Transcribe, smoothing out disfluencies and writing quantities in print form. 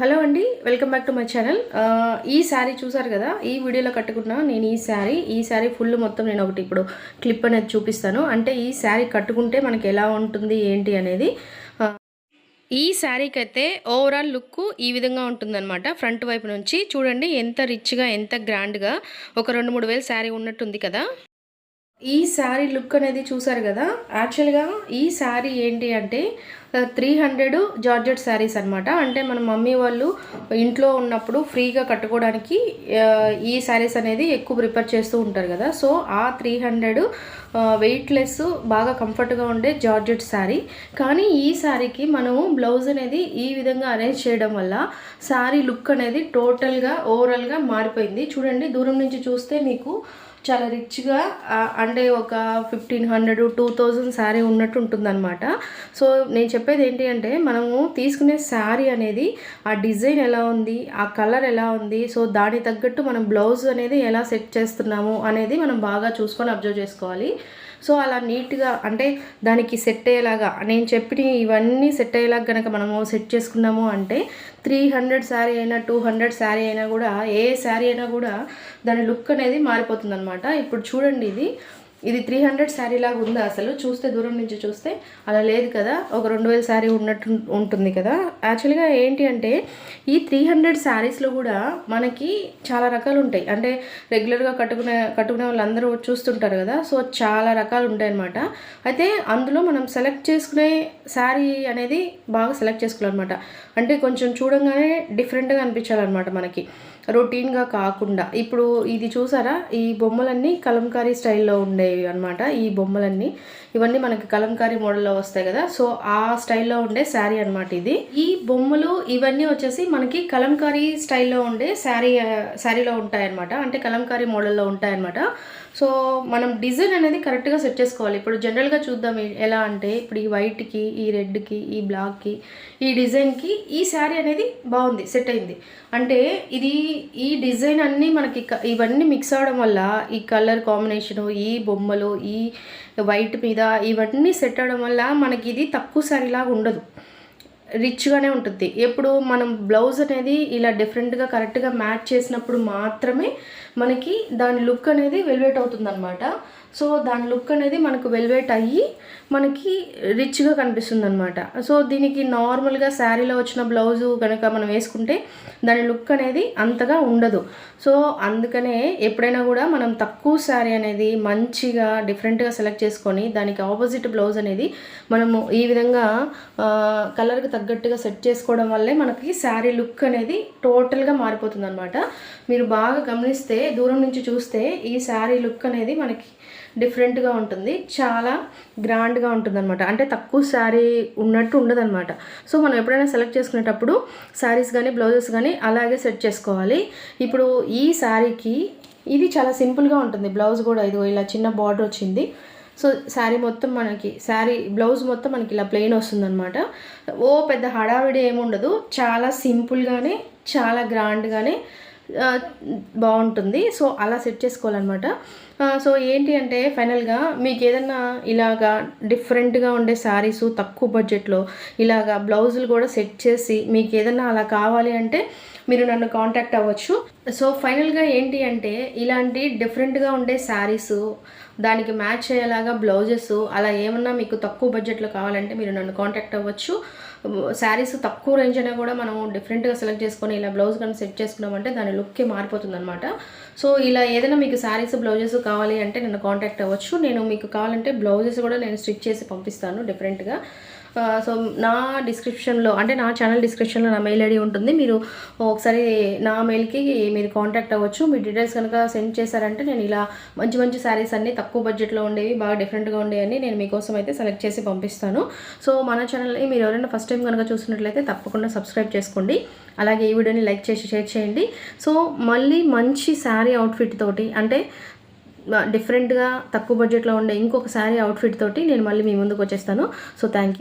Hello అండి, welcome back to my channel. ఈ శారీ చూసారు కదా, ఈ వీడియోలో కట్టుకున్నా నేను ఈ శారీ ఫుల్ మొత్తం నేను ఒకటి ఇప్పుడు క్లిప్ అనేది చూపిస్తాను. అంటే ఈ శారీ కట్టుకుంటే మనకి ఎలా ఉంటుంది ఏంటి అనేది. ఈ శారీకి అయితే ఓవరాల్ లుక్ ఈ విధంగా ఉంటుందన్నమాట. ఫ్రంట్ వైపు నుంచి చూడండి ఎంత రిచ్గా ఎంత గ్రాండ్గా ఒక 2-3 వేలు శారీ ఉన్నట్టుంది కదా. ఈ శారీ లుక్ అనేది చూసారు కదా. యాక్చువల్గా ఈ శారీ ఏంటి అంటే 300 జార్జెట్ శారీస్ అనమాట. అంటే మన మమ్మీ వాళ్ళు ఇంట్లో ఉన్నప్పుడు ఫ్రీగా కట్టుకోవడానికి ఈ శారీస్ అనేది ఎక్కువ ప్రిఫర్ చేస్తూ ఉంటారు కదా. సో ఆ 300 వెయిట్లెస్ బాగా కంఫర్ట్గా ఉండే జార్జెట్ శారీ. కానీ ఈ శారీకి మనము బ్లౌజ్ అనేది ఈ విధంగా అరేంజ్ చేయడం వల్ల శారీ లుక్ అనేది టోటల్గా ఓవరాల్గా మారిపోయింది. చూడండి, దూరం నుంచి చూస్తే మీకు చాలా రిచ్గా అంటే ఒక 1500-2000 శారీ ఉన్నట్టు ఉంటుందన్నమాట. సో నేను చెప్పేది ఏంటి అంటే మనము తీసుకునే శారీ అనేది ఆ డిజైన్ ఎలా ఉంది, ఆ కలర్ ఎలా ఉంది, సో దానికి తగ్గట్టు మనం బ్లౌజ్ అనేది ఎలా సెట్ చేస్తున్నాము అనేది మనం బాగా చూసుకొని అబ్జర్వ్ చేసుకోవాలి. సో అలా నీట్గా అంటే దానికి సెట్ అయ్యేలాగా నేను చెప్పిన ఇవన్నీ సెట్ అయ్యేలాగా కనుక మనము సెట్ చేసుకున్నాము అంటే 300 శారీ అయినా 200 శారీ అయినా కూడా ఏ శారీ అయినా కూడా దాని లుక్ అనేది మారిపోతుంది అనమాట. ఇప్పుడు చూడండి, ఇది 300 శారీ లాగా ఉందా? అసలు చూస్తే దూరం నుంచి చూస్తే అలా లేదు కదా, ఒక 2000 శారీ ఉన్నట్టు ఉంటుంది కదా. యాక్చువల్గా ఏంటి అంటే ఈ 300 శారీస్లో కూడా మనకి చాలా రకాలు ఉంటాయి. అంటే రెగ్యులర్గా కట్టుకునే వాళ్ళందరూ చూస్తుంటారు కదా. సో చాలా రకాలు ఉంటాయి అన్నమాట. అయితే అందులో మనం సెలెక్ట్ చేసుకునే శారీ అనేది బాగా సెలెక్ట్ చేసుకోవాలన్నమాట. అంటే కొంచెం చూడంగానే డిఫరెంట్గా అనిపించాలన్నమాట మనకి, రొటీన్గా కాకుండా. ఇప్పుడు ఇది చూసారా, ఈ బొమ్మలన్నీ కలంకారీ స్టైల్లో ఉండేవి అనమాట. ఈ బొమ్మలన్నీ ఇవన్నీ మనకి కలంకారీ మోడల్లో వస్తాయి కదా. సో ఆ స్టైల్లో ఉండే శారీ అనమాట ఇది. ఈ బొమ్మలు ఇవన్నీ వచ్చేసి మనకి కలంకారీ స్టైల్లో ఉండే శారీలో ఉంటాయన్నమాట. అంటే కలంకారీ మోడల్లో ఉంటాయన్నమాట. సో మనం డిజైన్ అనేది కరెక్ట్గా సెట్ చేసుకోవాలి. ఇప్పుడు జనరల్గా చూద్దాం ఎలా అంటే, ఇప్పుడు ఈ వైట్కి, ఈ రెడ్కి, ఈ బ్లాక్కి, ఈ డిజైన్కి ఈ శారీ అనేది బాగుంది, సెట్ అయింది. అంటే ఈ డిజైన్ అన్నీ మనకి ఇవన్నీ మిక్స్ అవడం వల్ల ఈ కలర్ కాంబినేషను, ఈ బొమ్మలు, ఈ వైట్ మీద ఇవన్నీ సెట్ అవడం వల్ల మనకి ఇది తక్కువ శారీలాగా ఉండదు, రిచ్గానే ఉంటుంది. ఎప్పుడు మనం బ్లౌజ్ అనేది ఇలా డిఫరెంట్గా కరెక్ట్గా మ్యాచ్ చేసినప్పుడు మాత్రమే మనకి దాని లుక్ అనేది వెల్వేట్ అవుతుంది అనమాట. సో దాని లుక్ అనేది మనకు వెల్వేట్ అయ్యి మనకి రిచ్గా కనిపిస్తుంది అనమాట. సో దీనికి నార్మల్గా శారీలో వచ్చిన బ్లౌజు కనుక మనం వేసుకుంటే దాని లుక్ అనేది అంతగా ఉండదు. సో అందుకనే ఎప్పుడైనా కూడా మనం తక్కువ శారీ అనేది మంచిగా డిఫరెంట్గా సెలెక్ట్ చేసుకొని దానికి ఆపోజిట్ బ్లౌజ్ అనేది మనము ఈ విధంగా కలర్కి తగ్గట్టుగా సెట్ చేసుకోవడం వల్లే మనకి శారీ లుక్ అనేది టోటల్గా మారిపోతుంది అనమాట. మీరు బాగా గమనిస్తే దూరం నుంచి చూస్తే ఈ శారీ లుక్ అనేది మనకి డిఫరెంట్గా ఉంటుంది, చాలా గ్రాండ్గా ఉంటుంది అనమాట. అంటే తక్కువ శారీ ఉన్నట్టు ఉండదన్నమాట. సో మనం ఎప్పుడైనా సెలెక్ట్ చేసుకునేటప్పుడు శారీస్ కానీ బ్లౌజెస్ కానీ అలాగే సెట్ చేసుకోవాలి. ఇప్పుడు ఈ శారీకి ఇది చాలా సింపుల్గా ఉంటుంది. బ్లౌజ్ కూడా ఇది ఇలా చిన్న బార్డర్ వచ్చింది. సో శారీ మొత్తం బ్లౌజ్ మొత్తం మనకి ఇలా ప్లెయిన్ వస్తుందన్నమాట. ఓ పెద్ద హడావిడి ఏముండదు, చాలా సింపుల్గానే చాలా గ్రాండ్గానే బాగుంటుంది. సో అలా సెట్ చేసుకోవాలన్నమాట. సో ఏంటి అంటే ఫైనల్గా మీకు ఏదన్నా ఇలాగా డిఫరెంట్గా ఉండే శారీస్ తక్కువ బడ్జెట్లో ఇలాగా బ్లౌజులు కూడా సెట్ చేసి మీకు ఏదన్నా అలా కావాలి అంటే మీరు నన్ను కాంటాక్ట్ అవ్వచ్చు. సో ఫైనల్గా ఏంటి అంటే ఇలాంటి డిఫరెంట్గా ఉండే శారీస్, దానికి మ్యాచ్ అయ్యేలాగా బ్లౌజెస్ అలా ఏమన్నా మీకు తక్కువ బడ్జెట్లో కావాలంటే మీరు నన్ను కాంటాక్ట్ అవ్వచ్చు. శారీస్ తక్కువ రేంజ్ అయినా కూడా మనం డిఫరెంట్గా సెలెక్ట్ చేసుకొని ఇలా బ్లౌజ్ కానీ సెట్ చేసుకున్నామంటే దాని లుక్కే మారిపోతుంది అనమాట. సో ఇలా ఏదైనా మీకు శారీస్ బ్లౌజెస్ కావాలి అంటే నన్ను కాంటాక్ట్ అవ్వచ్చు. నేను మీకు కావాలంటే బ్లౌజెస్ కూడా నేను స్టిచ్ చేసి పంపిస్తాను డిఫరెంట్గా. సో నా డిస్క్రిప్షన్లో అంటే నా ఛానల్ డిస్క్రిప్షన్లో నా మెయిల్ ఐడి ఉంటుంది. మీరు ఒకసారి నా మెయిల్కి మీరు కాంటాక్ట్ అవ్వచ్చు. మీ డీటెయిల్స్ కనుక సెండ్ చేశారంటే నేను ఇలా మంచి మంచి శారీస్ అన్నీ తక్కువ బడ్జెట్లో ఉండేవి, బాగా డిఫరెంట్గా ఉండేవన్నీ నేను మీకోసం అయితే సెలెక్ట్ చేసి పంపిస్తాను. సో మన ఛానల్ని మీరు ఎవరైనా ఫస్ట్ టైం కనుక చూసినట్లయితే తప్పకుండా సబ్స్క్రైబ్ చేసుకోండి. అలాగే ఈ వీడియోని లైక్ చేసి షేర్ చేయండి. సో మళ్ళీ మంచి శారీ అవుట్ఫిట్ తోటి, అంటే డిఫరెంట్గా తక్కువ బడ్జెట్లో ఉండే ఇంకొక శారీ అవుట్ఫిట్ తోటి నేను మళ్ళీ మీ ముందుకు వచ్చేస్తాను. So thank you.